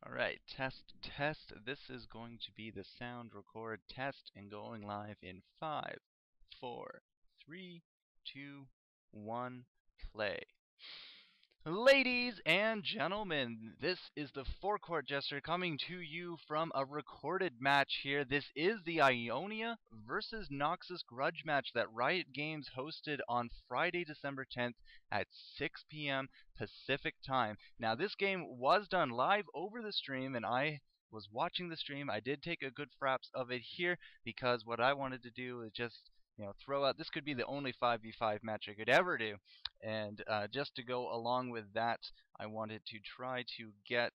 Alright, test, test. This is going to be the sound record test and going live in 5, 4, 3, 2, 1, play. Ladies and gentlemen, this is the FourCourtJester coming to you from a recorded match here. This is the Ionia versus Noxus Grudge match that Riot Games hosted on Friday, December 10th at 6 p.m. Pacific time. Now, this game was done live over the stream, and I was watching the stream. I did take a good fraps of it here because what I wanted to do is just throw out. This could be the only 5v5 match I could ever do, and just to go along with that, I wanted to try to get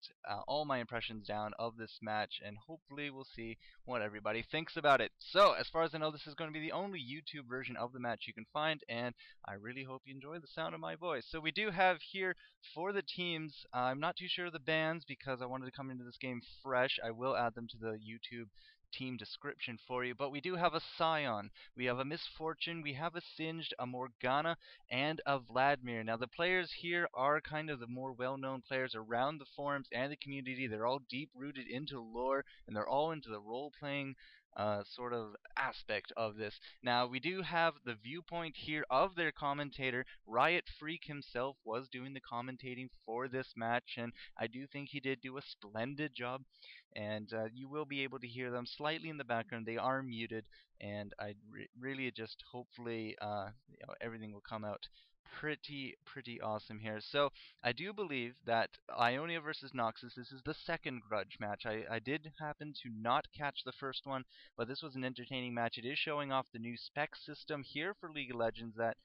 all my impressions down of this match, and hopefully we'll see what everybody thinks about it. So, as far as I know, this is going to be the only YouTube version of the match you can find, and I really hope you enjoy the sound of my voice. So we do have here for the teams, I'm not too sure of the bans because I wanted to come into this game fresh. I will add them to the YouTube team description for you, but we do have a Scion, we have a Misfortune, we have a Singed, a Morgana, and a Vladimir. Now the players here are kind of the more well-known players around the forums and the community. They're all deep-rooted into lore, and they're all into the role-playing sort of aspect of this. Now we do have the viewpoint here of their commentator. Riot Phreak himself was doing the commentating for this match, and I do think he did do a splendid job, and you will be able to hear them slightly in the background. They are muted, and I really just hopefully everything will come out pretty awesome here. So I do believe that Ionia versus Noxus, this is the second Grudge match. I did happen to not catch the first one, but this was an entertaining match. It is showing off the new spec system here for League of Legends that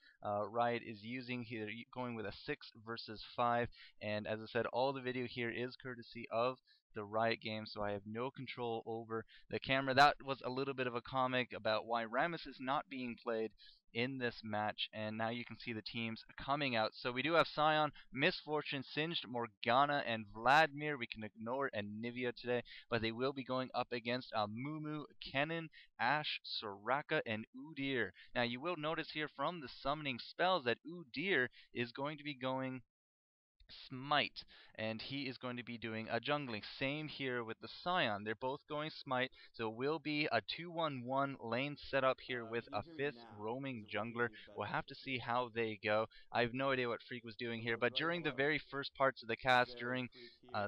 Riot is using here, going with a 6 versus 5, and as I said, all the video here is courtesy of the Riot Games, so I have no control over the camera. That was a little bit of a comic about why Rammus is not being played in this match, and now you can see the teams coming out. So we do have Scion, Misfortune, Singed, Morgana, and Vladimir. We can ignore Anivia today, but they will be going up against Mumu, Kennen, Ashe, Soraka, and Udyr. Now you will notice here from the summoning spells that Udyr is going to be going Smite, and he is going to be doing a jungling. Same here with the Scion. They're both going Smite, so it will be a 2-1-1 lane setup here with a 5th roaming jungler. We'll have to see how they go. I have no idea what Phreak was doing here, but during the very first parts of the cast, during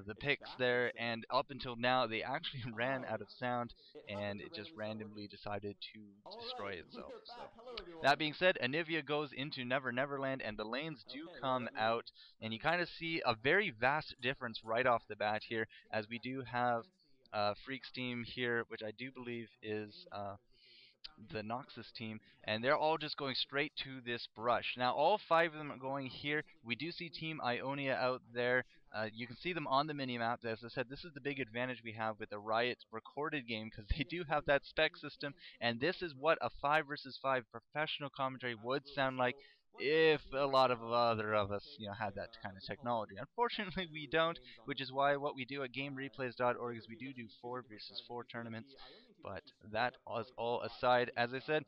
the picks there, and up until now, they actually ran out of sound, and it just randomly decided to destroy itself. So, that being said, Anivia goes into Never Neverland, and the lanes do come out, and you kind of see a very vast difference right off the bat here, as we do have Phreak's team here, which I do believe is the Noxus team, and they're all just going straight to this brush. Now all 5 of them are going here. We do see Team Ionia out there. You can see them on the minimap. As I said, this is the big advantage we have with the Riot recorded game, because they do have that spec system, and this is what a 5 versus 5 professional commentary would sound like if a lot of other of us, had that kind of technology. Unfortunately, we don't, which is why what we do at GameReplays.org is we do 4 versus 4 tournaments. But that was all aside. As I said,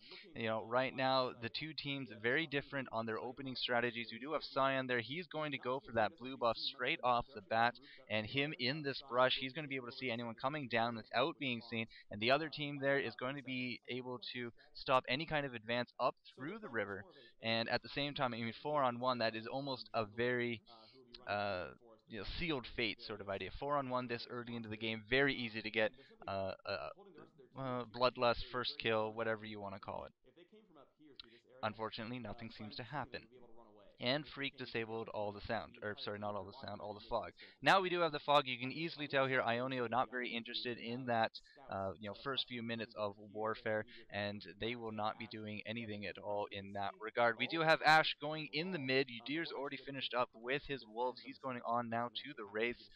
right now the two teams are very different on their opening strategies. We do have Scion there. He's going to go for that blue buff straight off the bat, and him in this brush, he's going to be able to see anyone coming down without being seen. And the other team there is going to be able to stop any kind of advance up through the river. And at the same time, 4-on-1, that is almost a very sealed fate sort of idea. 4-on-1 this early into the game, very easy to get bloodlust, first kill, whatever you want to call it. Unfortunately, nothing seems to happen. And Phreak disabled all the sound, or sorry, not all the sound, all the fog. Now we do have the fog. You can easily tell here Ionia not very interested in that first few minutes of warfare, and they will not be doing anything at all in that regard. We do have Ashe going in the mid. Udyr's already finished up with his wolves. He's going on now to the Wraiths.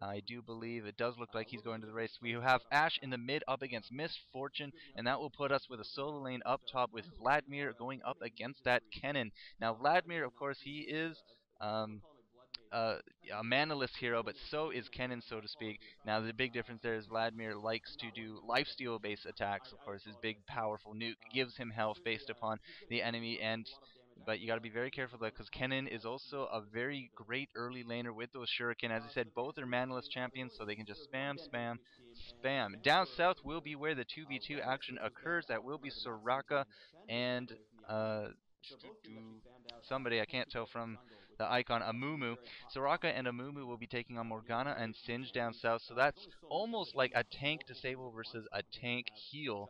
I do believe it does look like he's going to the race. We have Ashe in the mid up against Misfortune, and that will put us with a solo lane up top with Vladimir going up against that Kennen. Now Vladimir, of course, he is a manaless hero, but so is Kennen, so to speak. Now the big difference there is Vladimir likes to do lifesteal based attacks. Of course, his big powerful nuke gives him health based upon the enemy, and But you got to be very careful that because Kennen is also a very great early laner with those shuriken. As I said, both are manaless champions, so they can just spam, spam, spam. Down south will be where the 2v2 action occurs. That will be Soraka and uh, somebody I can't tell from the icon, Amumu. Soraka and Amumu will be taking on Morgana and Singe down south, so that's almost like a tank disable versus a tank heal.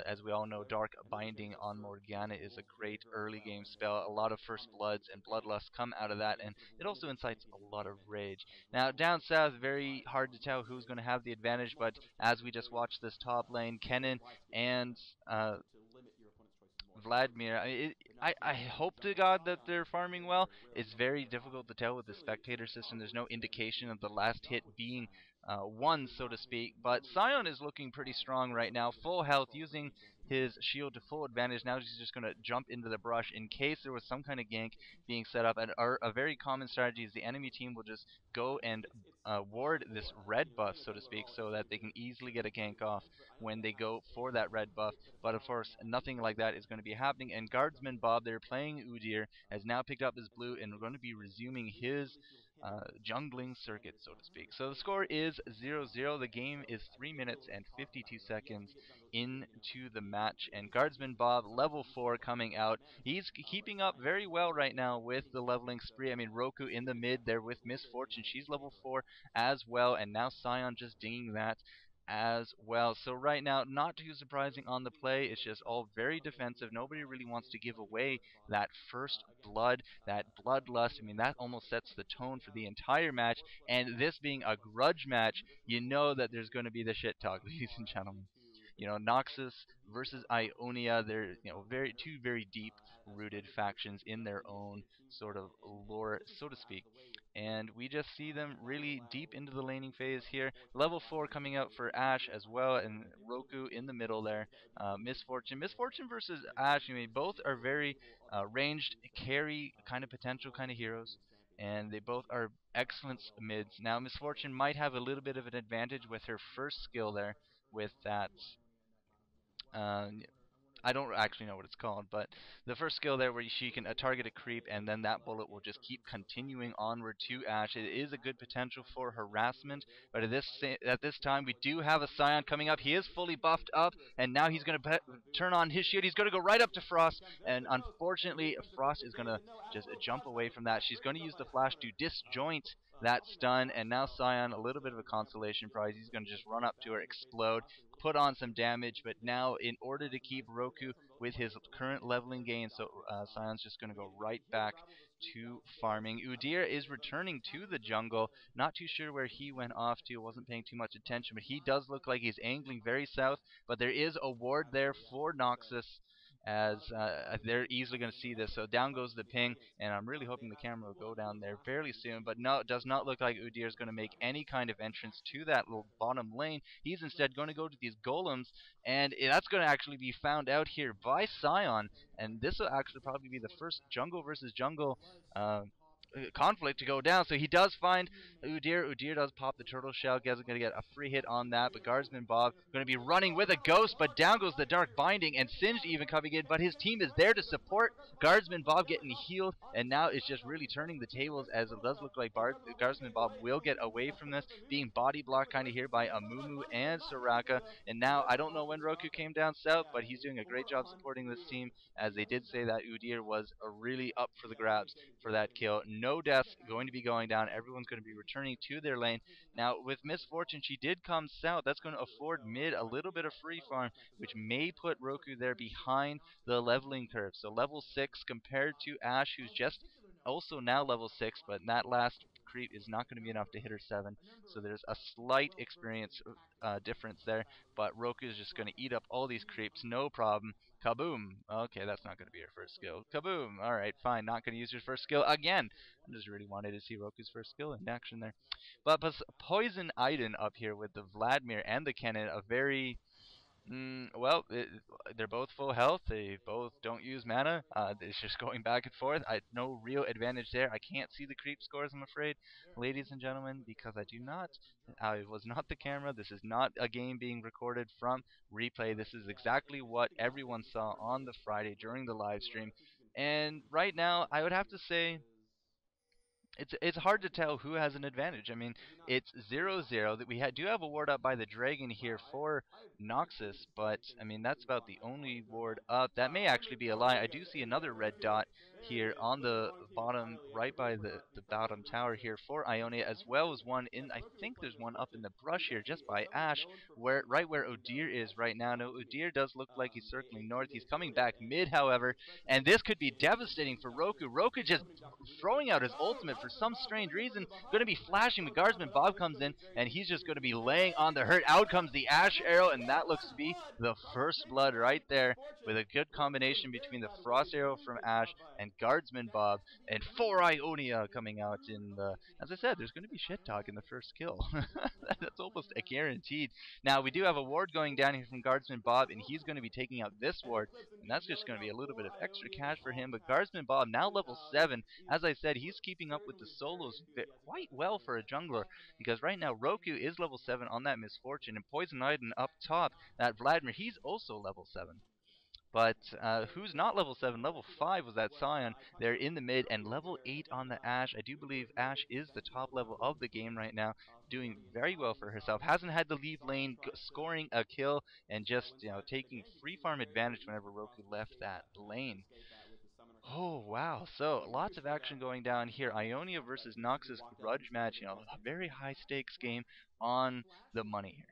As we all know, Dark Binding on Morgana is a great early game spell. A lot of First Bloods and Bloodlust come out of that, and it also incites a lot of rage. Now, down south, very hard to tell who's going to have the advantage, but as we just watched this top lane, Kennen and Vladimir, I hope to God that they're farming well. It's very difficult to tell with the spectator system. There's no indication of the last hit being won, so to speak. But Sion is looking pretty strong right now. Full health, using his shield to full advantage. Now he's just going to jump into the brush in case there was some kind of gank being set up. And a very common strategy is the enemy team will just go and ward this red buff, so to speak, so that they can easily get a gank off when they go for that red buff. But of course, nothing like that is going to be happening. And Guardsman Bob, they're playing Udyr, has now picked up his blue and going to be resuming his jungling circuit, so to speak. So the score is 0-0. The game is 3 minutes and 52 seconds into the match. And Guardsman Bob, level 4, coming out. He's keeping up very well right now with the leveling spree. I mean, Roku in the mid there with Miss Fortune. She's level 4 as well. And now Sion just dinging that as well. So right now, not too surprising on the play. It's just all very defensive. Nobody really wants to give away that first blood, that bloodlust. I mean, that almost sets the tone for the entire match. And this being a grudge match, you know that there's going to be the shit talk, ladies and gentlemen. You know, Noxus versus Ionia, they're two very deep rooted factions in their own sort of lore, so to speak. And we just see them really deep into the laning phase here. Level 4 coming out for Ashe as well, and Roku in the middle there. Miss Fortune versus Ashe, I mean, both are very ranged, carry kind of potential kind of heroes. And they both are excellent mids. Now, Miss Fortune might have a little bit of an advantage with her first skill there, with that uh, I don't actually know what it's called, but the first skill there where she can target a creep and then that bullet will just keep continuing onward to Ashe. It is a good potential for harassment, but at this time we do have a Sion coming up. He is fully buffed up, and now he's going to turn on his shield. He's going to go right up to Frost, and unfortunately Frost is going to just jump away from that. She's going to use the flash to disjoint that stun, and now Sion, a little bit of a consolation prize. He's going to just run up to her, explode, put on some damage, but now in order to keep Roku with his current leveling gain, so Sion's just going to go right back to farming. Udyr is returning to the jungle. Not too sure where he went off to. Wasn't paying too much attention, but he does look like he's angling very south. But there is a ward there for Noxus, as they're easily going to see this. So down goes the ping, and I'm really hoping the camera will go down there fairly soon. But no, it does not look like Udyr is going to make any kind of entrance to that little bottom lane. He's instead going to go to these golems, and that's going to actually be found out here by Sion. And this will actually probably be the first jungle versus jungle conflict to go down. So he does find Udyr. Udyr does pop the turtle shell. Guy's going to get a free hit on that. But Guardsman Bob going to be running with a ghost. But down goes the Dark Binding. And Singed even coming in. But his team is there to support Guardsman Bob getting healed. And now it's just really turning the tables, as it does look like Guardsman Bob will get away from this, being body blocked kind of here by Amumu and Soraka. And now I don't know when Roku came down south, but he's doing a great job supporting this team, as they did say that Udyr was really up for the grabs for that kill. No deaths going to be going down. Everyone's going to be returning to their lane. Now, with Miss Fortune, she did come south. That's going to afford mid a little bit of free farm, which may put Roku there behind the leveling curve. So level 6 compared to Ashe, who's just also now level 6, but that last creep is not going to be enough to hit her 7. So there's a slight experience difference there, but Roku is just going to eat up all these creeps, no problem. Kaboom. Okay, that's not going to be her first skill. Kaboom. Alright, fine. Not going to use her first skill again. I just really wanted to see Roku's first skill in action there. But Poison Iden up here with the Vladimir and the Kennen, a very... they're both full health. They both don't use mana. It's just going back and forth. No real advantage there. I can't see the creep scores, I'm afraid, ladies and gentlemen, because I was not the camera. This is not a game being recorded from replay. This is exactly what everyone saw on the Friday during the live stream. And right now, I would have to say it's hard to tell who has an advantage. I mean, it's 0-0 that do have a ward up by the dragon here for Noxus, but I mean that's about the only ward up. That may actually be a lie. I do see another red dot here on the bottom, right by the bottom tower here for Ionia, as well as one in. I think there's one up in the brush here, just by Ash, where right where Udyr is right now. Now Udyr does look like he's circling north. He's coming back mid, however, and this could be devastating for Roku. Roku just throwing out his ultimate for some strange reason, going to be flashing. The guardsman Bob comes in, and he's just going to be laying on the hurt. Out comes the Ash arrow, and that looks to be the first blood right there, with a good combination between the frost arrow from Ash and guardsman Bob, and 4 Ionia coming out in the. As I said, there's going to be shit talk in the first kill. That's almost a guaranteed. Now we do have a ward going down here from guardsman Bob, and he's going to be taking out this ward, and that's just going to be a little bit of extra cash for him. But guardsman Bob now level 7. As I said, he's keeping up with the solos quite well for a jungler, because right now Roku is level 7 on that Misfortune, and Poison Iden up top, that Vladimir, he's also level 7. But who's not level 7? Level 5 was that Scion there in the mid, and level 8 on the Ashe. I do believe Ashe is the top level of the game right now, doing very well for herself. Hasn't had to leave lane, scoring a kill, and just taking free farm advantage whenever Roku left that lane. Oh, wow. So, lots of action going down here. Ionia versus Noxus Grudge match. A very high stakes game on the money here.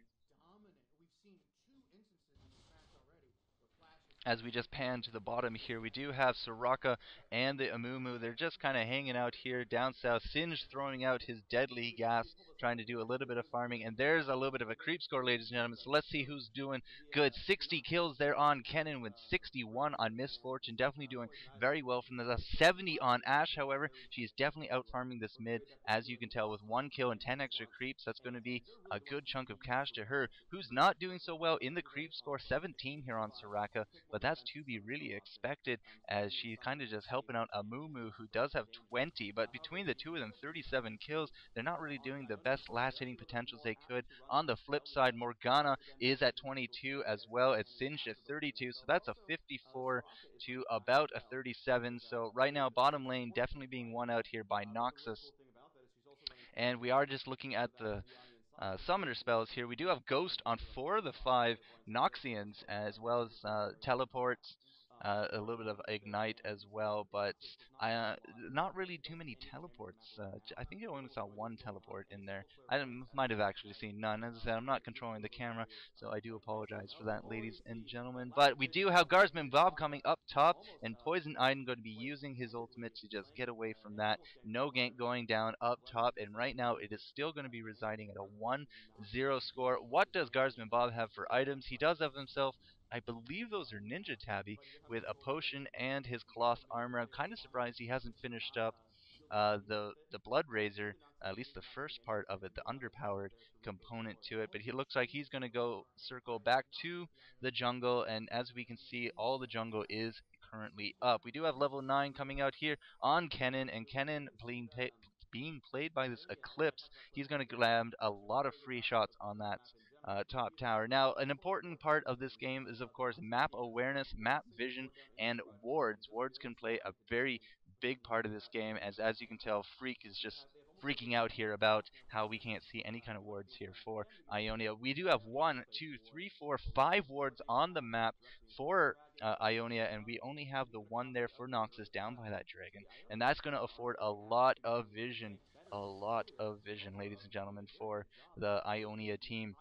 As we just pan to the bottom here, we do have Soraka and the Amumu. They're just kind of hanging out here down south. Singe throwing out his deadly gas, trying to do a little bit of farming. And there's a little bit of a creep score, ladies and gentlemen. So let's see who's doing good. 60 kills there on Kennen with 61 on Misfortune. Definitely doing very well from the 70 on Ashe, however. She's definitely out farming this mid, as you can tell, with 1 kill and 10 extra creeps. That's going to be a good chunk of cash to her. Who's not doing so well in the creep score, 17 here on Soraka. But that's to be really expected, as she's kind of just helping out Amumu, who does have 20. But between the two of them, 37 kills. They're not really doing the best last hitting potentials they could. On the flip side, Morgana is at 22 as well. It's Singed at 32, so that's a 54 to about a 37. So right now, bottom lane definitely being won out here by Noxus. And we are just looking at the summoner spells here. We do have Ghost on 4 of the 5 Noxians, as well as teleports, a little bit of Ignite as well, but not really too many teleports. I think I only saw 1 teleport in there. I might have actually seen none. As I said, I'm not controlling the camera, so I do apologize for that, ladies and gentlemen. But we do have guardsman Bob coming up top, and Poison Iden going to be using his ultimate to just get away from that. No gank going down up top, and right now it is still going to be residing at a 1-0 score. What does guardsman Bob have for items? He does have himself, I believe those are Ninja Tabby, with a potion and his cloth armor. I'm kind of surprised he hasn't finished up the Blood Razor, at least the first part of it, the underpowered component to it. But he looks like he's going to go circle back to the jungle, and as we can see, all the jungle is currently up. We do have level 9 coming out here on Kennen, and Kennen being played by this Eclipse. He's going to land a lot of free shots on that top tower. Now, an important part of this game is, of course, map awareness, map vision, and wards. Wards can play a very big part of this game, as you can tell, Phreak is just freaking out here about how we can't see any kind of wards here for Ionia. We do have 1, 2, 3, 4, 5 wards on the map for Ionia, and we only have the one there for Noxus down by that dragon, and that's going to afford a lot of vision, ladies and gentlemen, for the Ionia team.